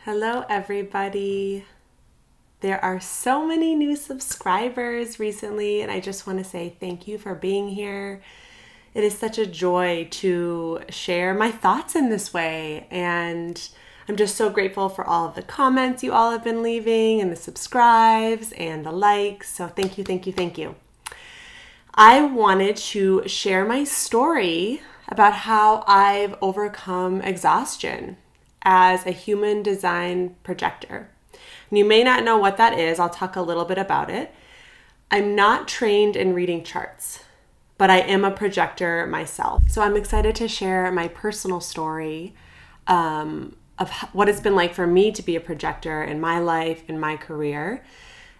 Hello, everybody. There are so many new subscribers recently, and I just want to say thank you for being here. It is such a joy to share my thoughts in this way, and I'm just so grateful for all of the comments you all have been leaving, and the subscribes, and the likes. So thank you, thank you, thank you. I wanted to share my story about how I've overcome exhaustion as a human design projector. And you may not know what that is. I'll talk a little bit about it. I'm not trained in reading charts, but I am a projector myself. So I'm excited to share my personal story of what it's been like for me to be a projector in my life, in my career.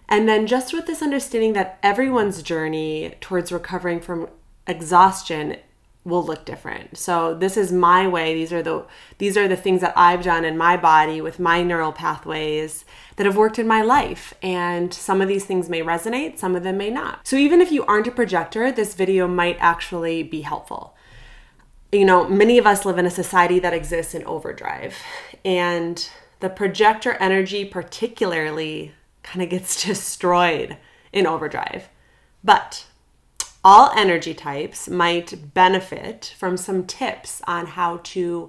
And then just with this understanding that everyone's journey towards recovering from exhaustion will look different. So this is my way. These are the things that I've done in my body with my neural pathways that have worked in my life. And some of these things may resonate, some of them may not. So even if you aren't a projector, this video might actually be helpful. You know, many of us live in a society that exists in overdrive, and the projector energy particularly kind of gets destroyed in overdrive. But all energy types might benefit from some tips on how to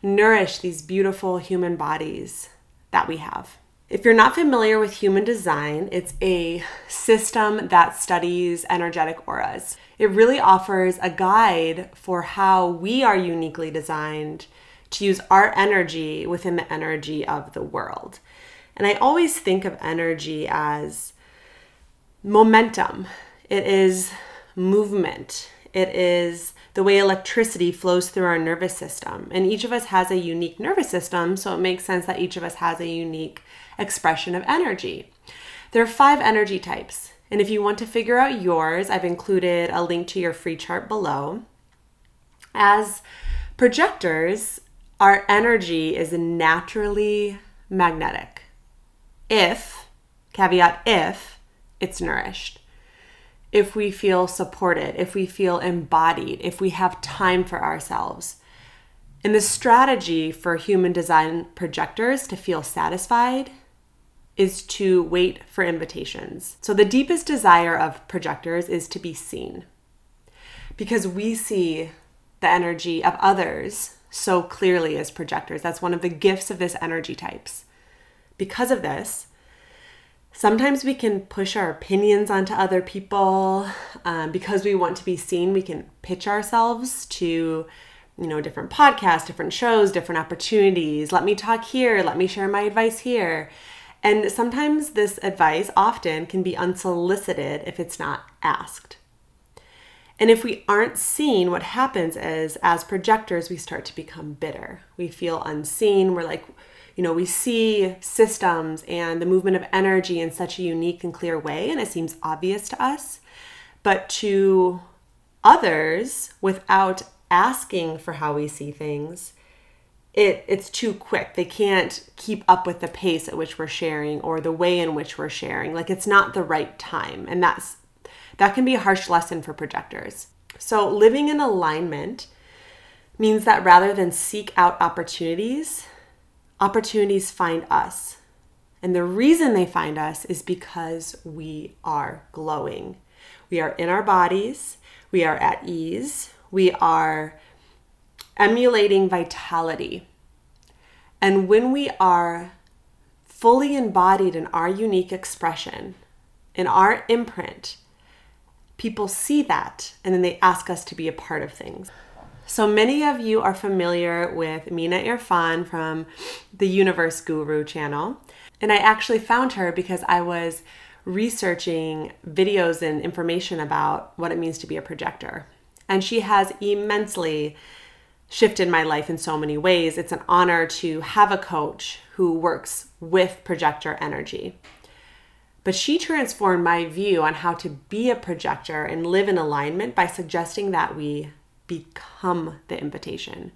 nourish these beautiful human bodies that we have. If you're not familiar with human design, it's a system that studies energetic auras. It really offers a guide for how we are uniquely designed to use our energy within the energy of the world. And I always think of energy as momentum. It is movement. It is the way electricity flows through our nervous system. And each of us has a unique nervous system, so it makes sense that each of us has a unique expression of energy. There are 5 energy types. And if you want to figure out yours, I've included a link to your free chart below. As projectors, our energy is naturally magnetic. Caveat if, it's nourished. If we feel supported, if we feel embodied, if we have time for ourselves. And the strategy for human design projectors to feel satisfied is to wait for invitations. So the deepest desire of projectors is to be seen, because we see the energy of others so clearly as projectors. That's one of the gifts of this energy types. Because of this, sometimes we can push our opinions onto other people because we want to be seen. We can pitch ourselves to, different podcasts, different shows, different opportunities. Let me talk here. Let me share my advice here. And sometimes this advice often can be unsolicited if it's not asked. And if we aren't seen, what happens is, as projectors, we start to become bitter. We feel unseen. We're like, we see systems and the movement of energy in such a unique and clear way, and it seems obvious to us. But to others, without asking for how we see things, it's too quick. They can't keep up with the pace at which we're sharing or the way in which we're sharing. Like, it's not the right time. And that can be a harsh lesson for projectors. So living in alignment means that rather than seek out opportunities find us. And the reason they find us is because we are glowing. We are in our bodies. We are at ease. We are emulating vitality. And when we are fully embodied in our unique expression, in our imprint, people see that, and then they ask us to be a part of things. So many of you are familiar with Mina Irfan from the Universe Guru channel. And I actually found her because I was researching videos and information about what it means to be a projector. And she has immensely shifted my life in so many ways. It's an honor to have a coach who works with projector energy. But she transformed my view on how to be a projector and live in alignment by suggesting that we become the invitation.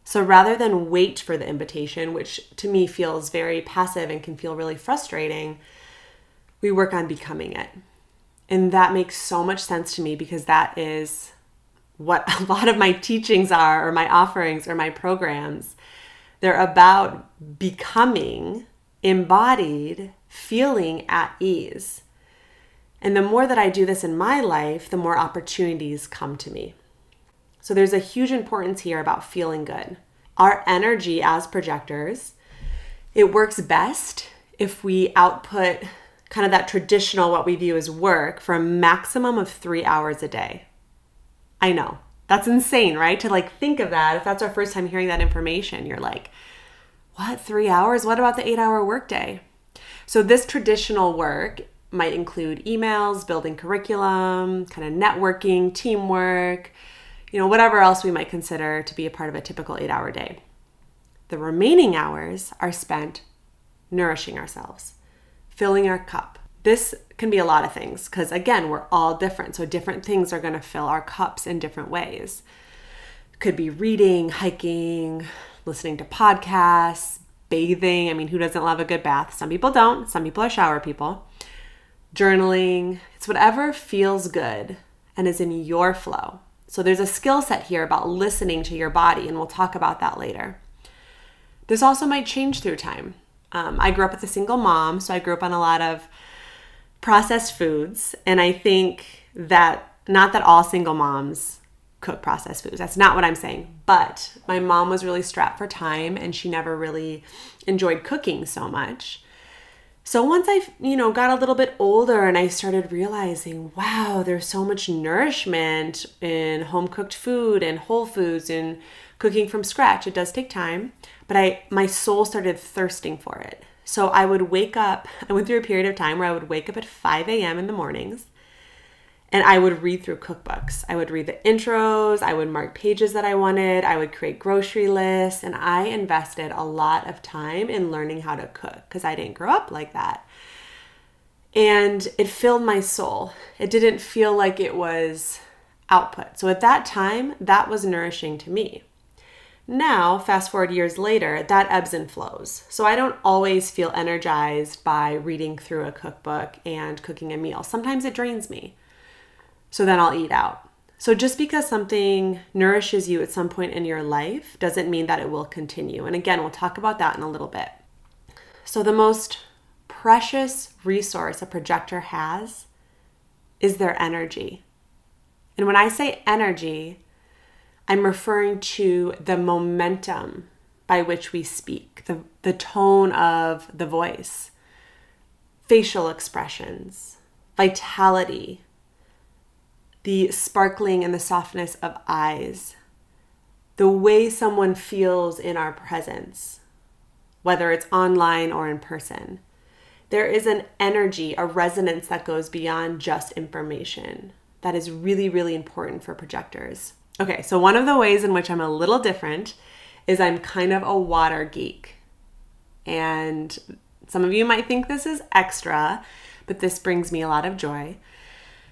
So rather than wait for the invitation, which to me feels very passive and can feel really frustrating, we work on becoming it. And that makes so much sense to me, because that is what a lot of my teachings are, or my offerings, or my programs. They're about becoming embodied, feeling at ease. And the more that I do this in my life, the more opportunities come to me. So there's a huge importance here about feeling good. Our energy as projectors, it works best if we output kind of that traditional, what we view as work, for a maximum of 3 hours a day. I know, that's insane, right? To like think of that. If that's our first time hearing that information, you're like, what, 3 hours? What about the 8-hour workday? So this traditional work might include emails, building curriculum, kind of networking, teamwork, whatever else we might consider to be a part of a typical 8-hour day. The remaining hours are spent nourishing ourselves, filling our cup. This can be a lot of things because, again, we're all different. So different things are going to fill our cups in different ways. Could be reading, hiking, listening to podcasts, bathing. I mean, who doesn't love a good bath? Some people don't. Some people are shower people. Journaling. It's whatever feels good and is in your flow. So there's a skill set here about listening to your body, and we'll talk about that later. This also might change through time. I grew up with a single mom, so I grew up on a lot of processed foods, and I think that, not that all single moms cook processed foods, that's not what I'm saying, but my mom was really strapped for time, and she never really enjoyed cooking so much. So once I, got a little bit older and I started realizing, wow, there's so much nourishment in home-cooked food and whole foods and cooking from scratch. It does take time, but my soul started thirsting for it. So I would wake up, I went through a period of time where I would wake up at 5 a.m. in the mornings and I would read through cookbooks. I would read the intros, I would mark pages that I wanted, I would create grocery lists, and I invested a lot of time in learning how to cook because I didn't grow up like that. And it filled my soul. It didn't feel like it was output. So at that time, that was nourishing to me. Now, fast forward years later, that ebbs and flows. So I don't always feel energized by reading through a cookbook and cooking a meal. Sometimes it drains me. So then I'll eat out. So just because something nourishes you at some point in your life doesn't mean that it will continue. And again, we'll talk about that in a little bit. So the most precious resource a projector has is their energy. And when I say energy, I'm referring to the momentum by which we speak, the tone of the voice, facial expressions, vitality, the sparkling and the softness of eyes, the way someone feels in our presence, whether it's online or in person. There is an energy, a resonance that goes beyond just information that is really, really important for projectors. Okay, so one of the ways in which I'm a little different is I'm kind of a water geek. And some of you might think this is extra, but this brings me a lot of joy.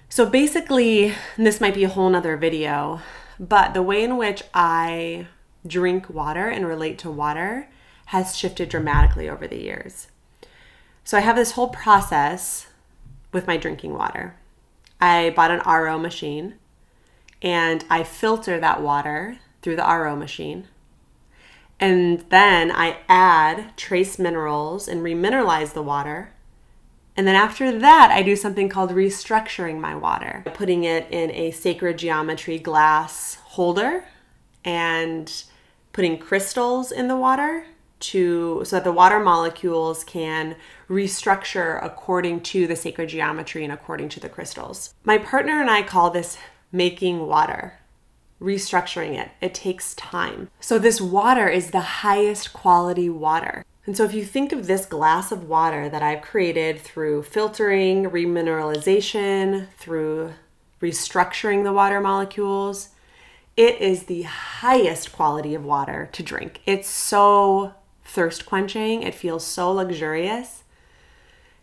So basically, and this might be a whole nother video, but the way in which I drink water and relate to water has shifted dramatically over the years. So I have this whole process with my drinking water. I bought an RO machine and I filter that water through the RO machine. And then I add trace minerals and remineralize the water. And then after that, I do something called restructuring my water, putting it in a sacred geometry glass holder and putting crystals in the water so that the water molecules can restructure according to the sacred geometry and according to the crystals. My partner and I call this making water, restructuring it. It takes time. So this water is the highest quality water. And so if you think of this glass of water that I've created through filtering, remineralization, through restructuring the water molecules, it is the highest quality of water to drink. It's so thirst quenching. It feels so luxurious,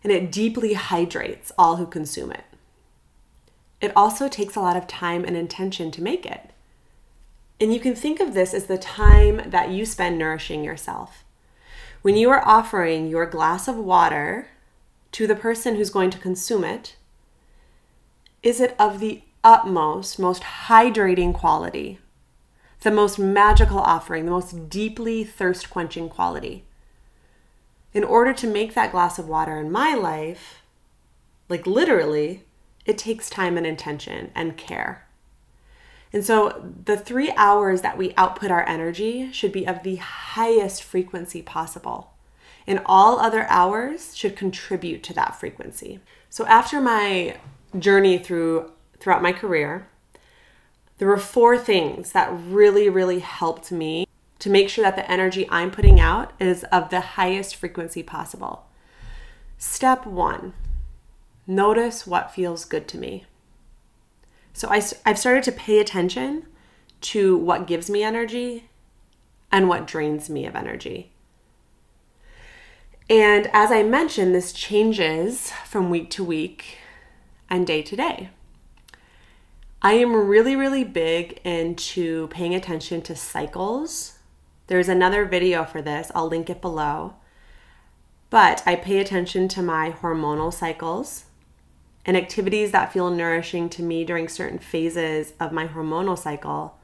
and it deeply hydrates all who consume it. It also takes a lot of time and intention to make it. And you can think of this as the time that you spend nourishing yourself. When you are offering your glass of water to the person who's going to consume it, is it of the utmost, most hydrating quality? the most magical offering, the most deeply thirst-quenching quality. In order to make that glass of water in my life, like literally, it takes time and intention and care. And so the 3 hours that we output our energy should be of the highest frequency possible. And all other hours should contribute to that frequency. So after my journey throughout my career, there were 4 things that really, really helped me to make sure that the energy I'm putting out is of the highest frequency possible. Step 1, notice what feels good to me. So I've started to pay attention to what gives me energy and what drains me of energy. And as I mentioned, this changes from week to week and day to day. I am really, really big into paying attention to cycles. There's another video for this. I'll link it below. But I pay attention to my hormonal cycles and activities that feel nourishing to me during certain phases of my hormonal cycle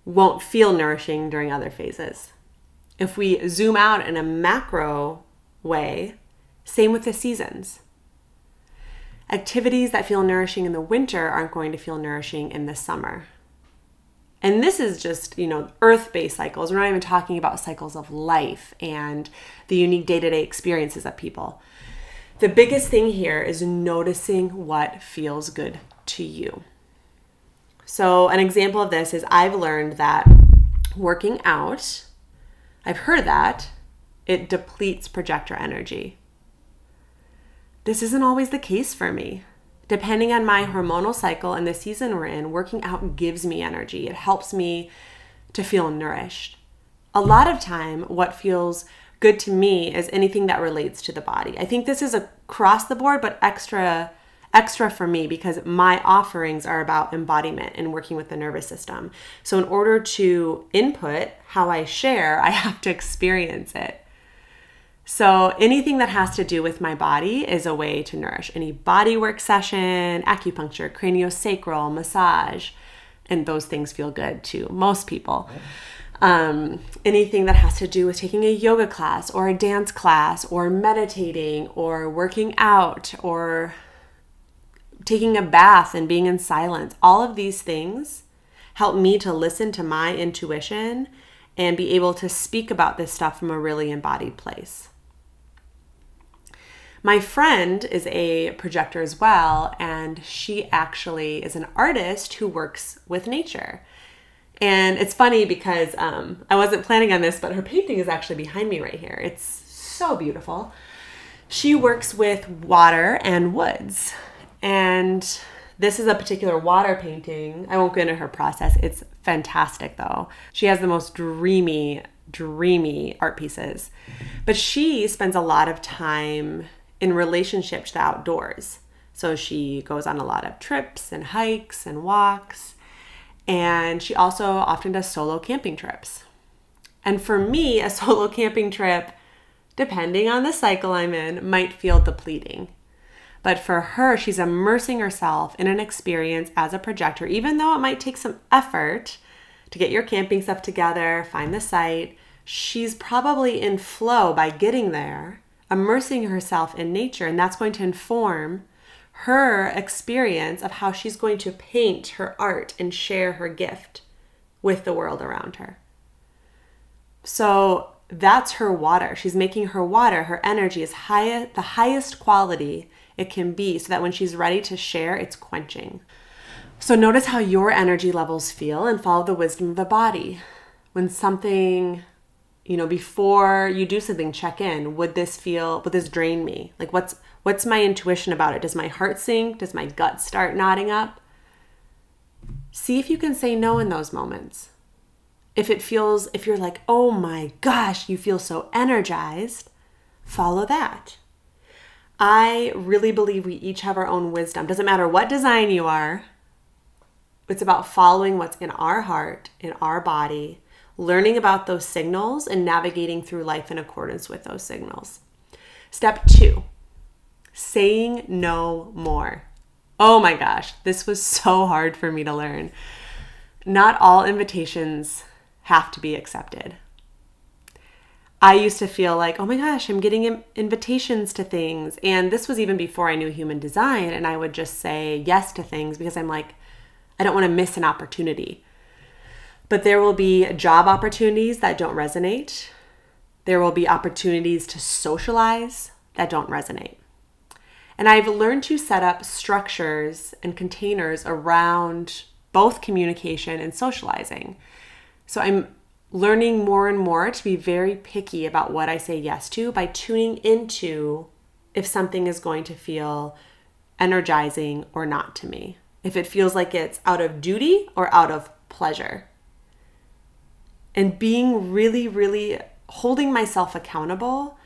won't feel nourishing during other phases. If we zoom out in a macro way, same with the seasons. Activities that feel nourishing in the winter aren't going to feel nourishing in the summer. And this is just, earth-based cycles. We're not even talking about cycles of life and the unique day-to-day experiences of people. The biggest thing here is noticing what feels good to you. So an example of this is I've learned that working out, I've heard that it depletes projector energy. This isn't always the case for me. Depending on my hormonal cycle and the season we're in, working out gives me energy. It helps me to feel nourished. A lot of time, what feels good to me is anything that relates to the body. I think this is across the board, but extra for me because my offerings are about embodiment and working with the nervous system. So in order to input how I share, I have to experience it. So anything that has to do with my body is a way to nourish. Any body work session, acupuncture, craniosacral, massage, and those things feel good to most people. Anything that has to do with taking a yoga class or a dance class or meditating or working out or taking a bath and being in silence, all of these things help me to listen to my intuition and be able to speak about this stuff from a really embodied place. My friend is a projector as well, and she actually is an artist who works with nature. And it's funny because I wasn't planning on this, but her painting is actually behind me right here. It's so beautiful. She works with water and woods. And this is a particular water painting. I won't go into her process. It's fantastic though. She has the most dreamy art pieces. But she spends a lot of time in relationship to the outdoors. So she goes on a lot of trips and hikes and walks. And she also often does solo camping trips. And for me, a solo camping trip, depending on the cycle I'm in, might feel depleting. But for her, she's immersing herself in an experience as a projector, even though it might take some effort to get your camping stuff together, find the site. She's probably in flow by getting there, immersing herself in nature, and that's going to inform her experience of how she's going to paint her art and share her gift with the world around her. So that's her water. She's making her water, her energy is the highest quality it can be so that when she's ready to share, it's quenching. So notice how your energy levels feel and follow the wisdom of the body. When something, before you do something, check in. Would this drain me? Like what's my intuition about it? Does my heart sink? Does my gut start nodding up? See if you can say no in those moments. If you're like, oh my gosh, you feel so energized, follow that. I really believe we each have our own wisdom. Doesn't matter what design you are. It's about following what's in our heart, in our body, learning about those signals and navigating through life in accordance with those signals. Step 2, saying no more. Oh my gosh, this was so hard for me to learn. not all invitations have to be accepted. I used to feel like, oh my gosh, I'm getting invitations to things. And this was even before I knew human design. And I would just say yes to things because I'm like, I don't want to miss an opportunity. But there will be job opportunities that don't resonate. There will be opportunities to socialize that don't resonate. And I've learned to set up structures and containers around both communication and socializing. So I'm learning more and more to be very picky about what I say yes to by tuning into if something is going to feel energizing or not to me. If it feels like it's out of duty or out of pleasure. And being really, really holding myself accountable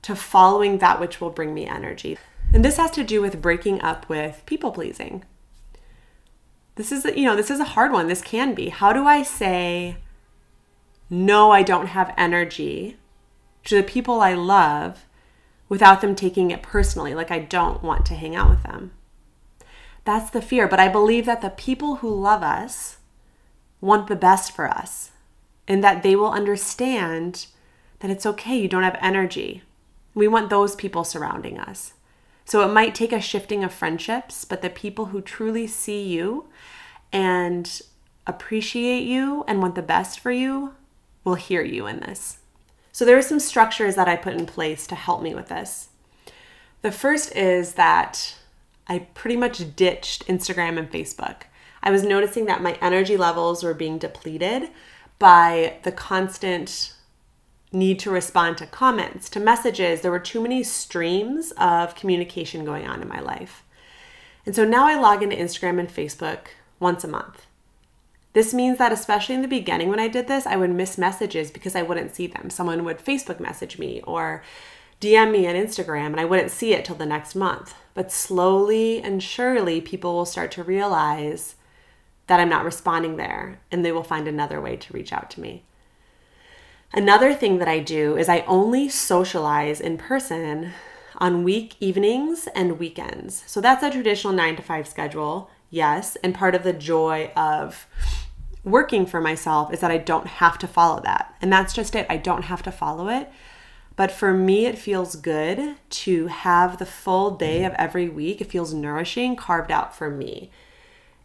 to following that which will bring me energy. And this has to do with breaking up with people pleasing. This is a hard one. This can be. How do I say, no, I don't have energy to the people I love without them taking it personally, like I don't want to hang out with them? That's the fear. But I believe that the people who love us want the best for us and that they will understand that it's okay, you don't have energy. We want those people surrounding us. So it might take a shifting of friendships, but the people who truly see you and appreciate you and want the best for you will hear you in this. So there are some structures that I put in place to help me with this. The first is that I pretty much ditched Instagram and Facebook. I was noticing that my energy levels were being depleted by the constant need to respond to comments, to messages. There were too many streams of communication going on in my life. And so now I log into Instagram and Facebook once a month. This means that especially in the beginning when I did this, I would miss messages because I wouldn't see them. Someone would Facebook message me or DM me on Instagram and I wouldn't see it till the next month. But slowly and surely people will start to realize that I'm not responding there and they will find another way to reach out to me. Another thing that I do is I only socialize in person on week evenings and weekends. So that's a traditional 9-to-5 schedule, yes. And part of the joy of working for myself is that I don't have to follow that. And that's just it. I don't have to follow it. But for me, it feels good to have the full day of every week. It feels nourishing, carved out for me.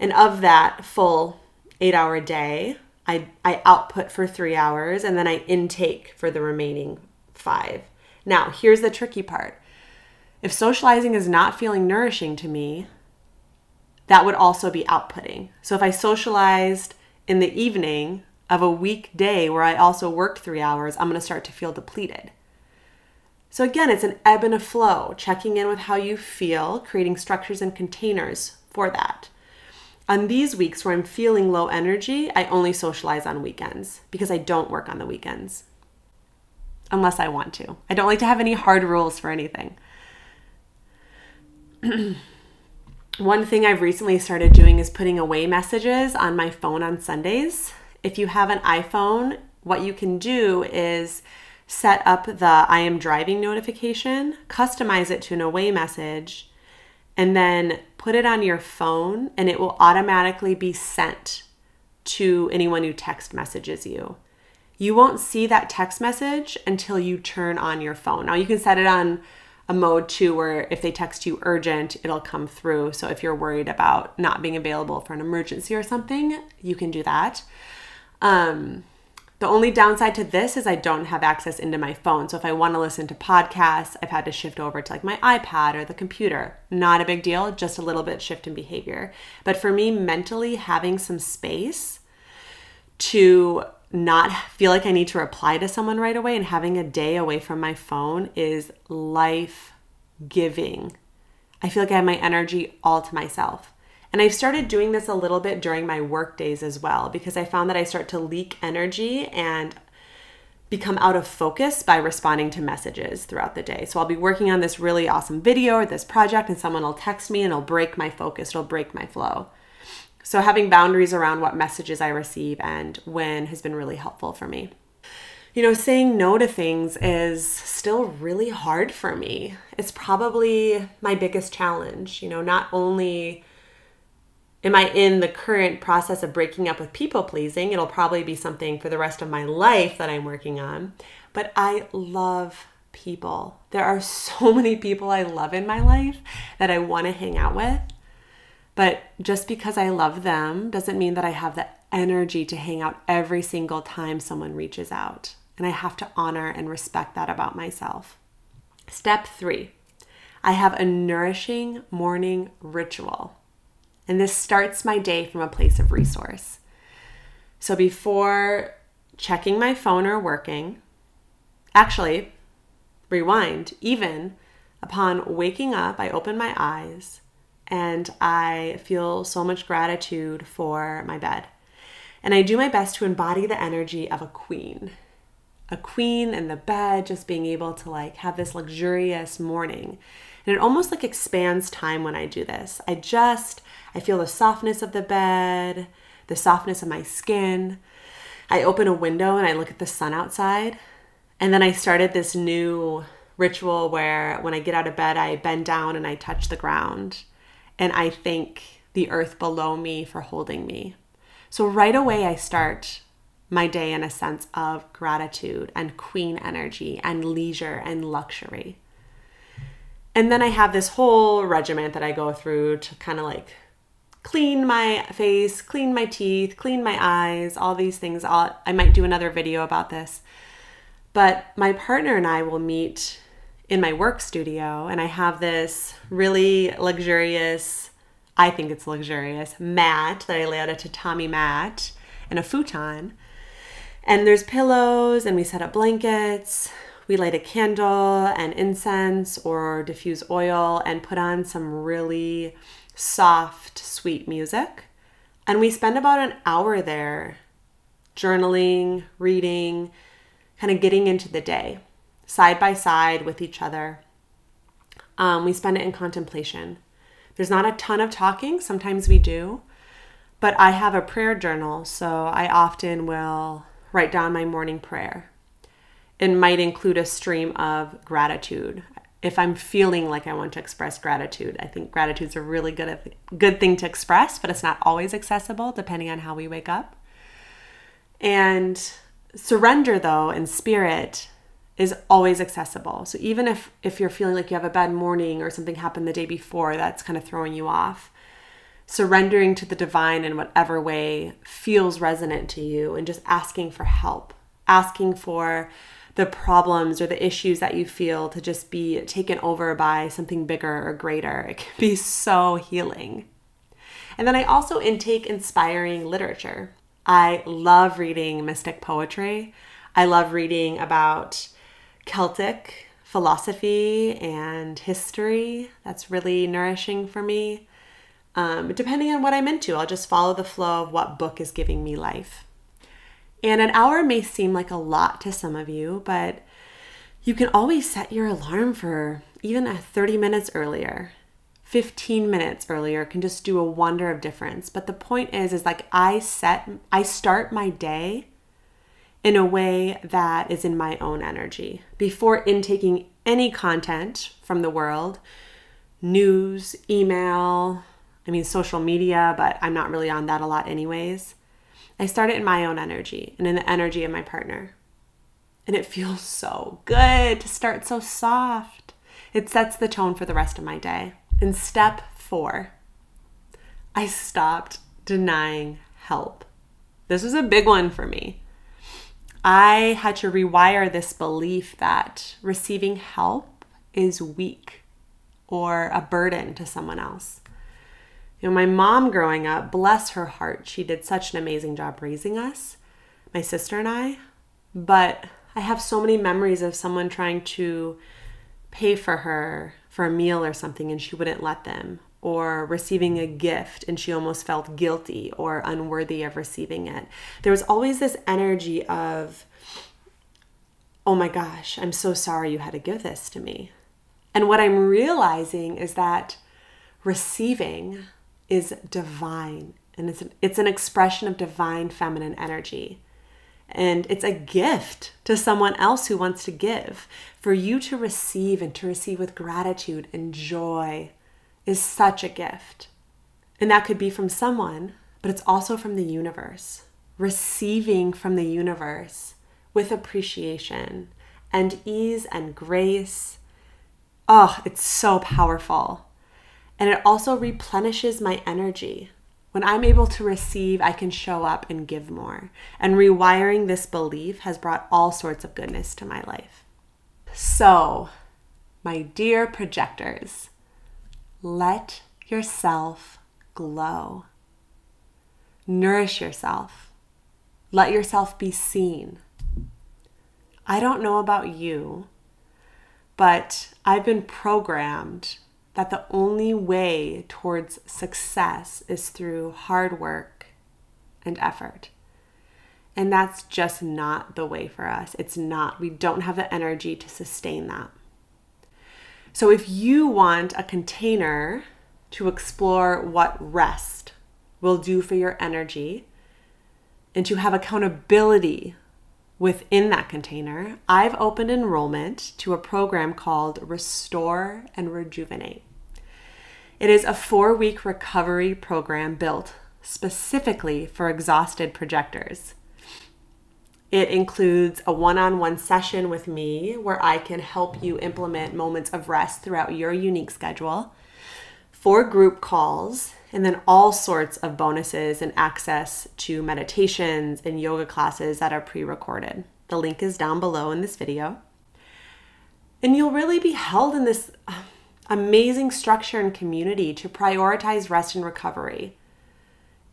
And of that full 8-hour day, I output for 3 hours and then I intake for the remaining 5. Now, here's the tricky part. If socializing is not feeling nourishing to me, that would also be outputting. So if I socialized in the evening of a weekday where I also worked 3 hours, I'm going to start to feel depleted. So again, it's an ebb and a flow, checking in with how you feel, creating structures and containers for that. On these weeks where I'm feeling low energy, I only socialize on weekends because I don't work on the weekends. Unless I want to. I don't like to have any hard rules for anything. One thing I've recently started doing is putting away messages on my phone on Sundays. If you have an iPhone, what you can do is set up the I am driving notification, customize it to an away message, and then put it on your phone and it will automatically be sent to anyone who text messages you. You won't see that text message until you turn on your phone. Now you can set it on a mode too where if they text you urgent, it'll come through. So if you're worried about not being available for an emergency or something, you can do that. The only downside to this is I don't have access into my phone. So if I want to listen to podcasts, I've had to shift over to like my iPad or the computer. Not a big deal, just a little bit shift in behavior. But for me, mentally having some space to not feel like I need to reply to someone right away and having a day away from my phone is life-giving. I feel like I have my energy all to myself. And I've started doing this a little bit during my work days as well, because I found that I start to leak energy and become out of focus by responding to messages throughout the day. So I'll be working on this really awesome video or this project and someone will text me and it'll break my focus, it'll break my flow. So having boundaries around what messages I receive and when has been really helpful for me. You know, saying no to things is still really hard for me. It's probably my biggest challenge, you know, not only Am I in the current process of breaking up with people pleasing? It'll probably be something for the rest of my life that I'm working on. But I love people. There are so many people I love in my life that I want to hang out with. But just because I love them doesn't mean that I have the energy to hang out every single time someone reaches out. And I have to honor and respect that about myself. Step 3, I have a nourishing morning ritual. And this starts my day from a place of resource. So before checking my phone or working, actually, rewind, even upon waking up, I open my eyes and I feel so much gratitude for my bed. And I do my best to embody the energy of a queen in the bed, just being able to like have this luxurious morning. And it almost like expands time when I do this. I feel the softness of the bed, the softness of my skin. I open a window and I look at the sun outside. And then I started this new ritual where when I get out of bed, I bend down and I touch the ground. And I thank the earth below me for holding me. So right away, I start my day in a sense of gratitude and queen energy and leisure and luxury. And then I have this whole regimen that I go through to kind of like clean my face, clean my teeth, clean my eyes, all these things. I might do another video about this. But my partner and I will meet in my work studio, and I have this really luxurious, I think it's luxurious, mat that I lay out, a tatami mat and a futon. And there's pillows, and we set up blankets. We light a candle and incense or diffuse oil and put on some really soft, sweet music. And we spend about an hour there journaling, reading, kind of getting into the day, side by side with each other. We spend it in contemplation. There's not a ton of talking. Sometimes we do. But I have a prayer journal, so I often will write down my morning prayer. It might include a stream of gratitude. If I'm feeling like I want to express gratitude, I think gratitude's a really good thing to express, but it's not always accessible depending on how we wake up. And surrender, though, in spirit is always accessible. So even if you're feeling like you have a bad morning or something happened the day before that's kind of throwing you off, surrendering to the divine in whatever way feels resonant to you and just asking for help, asking for the problems or the issues that you feel to just be taken over by something bigger or greater. It can be so healing. And then I also intake inspiring literature. I love reading mystic poetry. I love reading about Celtic philosophy and history. That's really nourishing for me. Depending on what I'm into, I'll just follow the flow of what book is giving me life. And an hour may seem like a lot to some of you, but you can always set your alarm for even 30 minutes earlier. 15 minutes earlier can just do a wonder of difference. But the point is like I start my day in a way that is in my own energy. Before intaking any content from the world, news, email, social media, but I'm not really on that a lot anyways. I start it in my own energy and in the energy of my partner. And it feels so good to start so soft. It sets the tone for the rest of my day. In step 4, I stopped denying help. This was a big one for me. I had to rewire this belief that receiving help is weak or a burden to someone else. My mom growing up, bless her heart, she did such an amazing job raising us, my sister and I. But I have so many memories of someone trying to pay for her for a meal or something and she wouldn't let them, or receiving a gift and she almost felt guilty or unworthy of receiving it. There was always this energy of, oh my gosh, I'm so sorry you had to give this to me. And what I'm realizing is that receiving is divine, and it's an expression of divine feminine energy. And it's a gift to someone else who wants to give. For you to receive and to receive with gratitude and joy is such a gift. And that could be from someone, but it's also from the universe. Receiving from the universe with appreciation and ease and grace. Oh, it's so powerful. And it also replenishes my energy. When I'm able to receive, I can show up and give more. And rewiring this belief has brought all sorts of goodness to my life. So, my dear projectors, let yourself glow. Nourish yourself. Let yourself be seen. I don't know about you, but I've been programmed that the only way towards success is through hard work and effort. And that's just not the way for us. It's not. We don't have the energy to sustain that. So if you want a container to explore what rest will do for your energy and to have accountability within that container, I've opened enrollment to a program called Restore and Rejuvenate. It is a 4-week recovery program built specifically for exhausted projectors. It includes a one-on-one session with me where I can help you implement moments of rest throughout your unique schedule, 4 group calls, and then all sorts of bonuses and access to meditations and yoga classes that are pre-recorded. The link is down below in this video. And you'll really be held in this amazing structure and community to prioritize rest and recovery.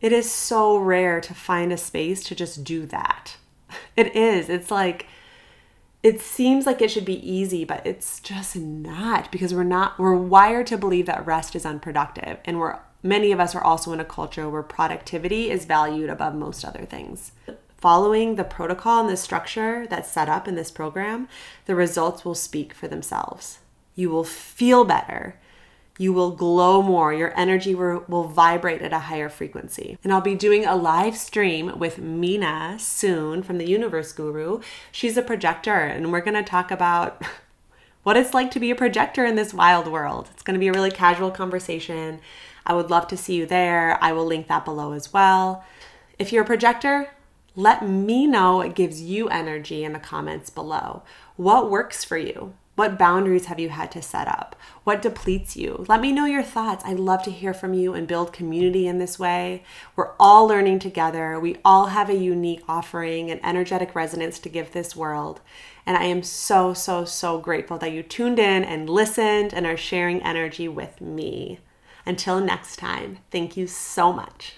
It is so rare to find a space to just do that. It is. It's like, it seems like it should be easy, but it's just not, because we're wired to believe that rest is unproductive. And many of us are also in a culture where productivity is valued above most other things. Following the protocol and the structure that's set up in this program, the results will speak for themselves. You will feel better. You will glow more. Your energy will vibrate at a higher frequency. And I'll be doing a live stream with Mina soon from the Universe Guru. She's a projector, and we're going to talk about what it's like to be a projector in this wild world. It's going to be a really casual conversation. I would love to see you there. I will link that below as well. If you're a projector, let me know what gives you energy in the comments below. What works for you? What boundaries have you had to set up? What depletes you? Let me know your thoughts. I'd love to hear from you and build community in this way. We're all learning together. We all have a unique offering and energetic resonance to give this world. And I am so, so, so grateful that you tuned in and listened and are sharing energy with me. Until next time, thank you so much.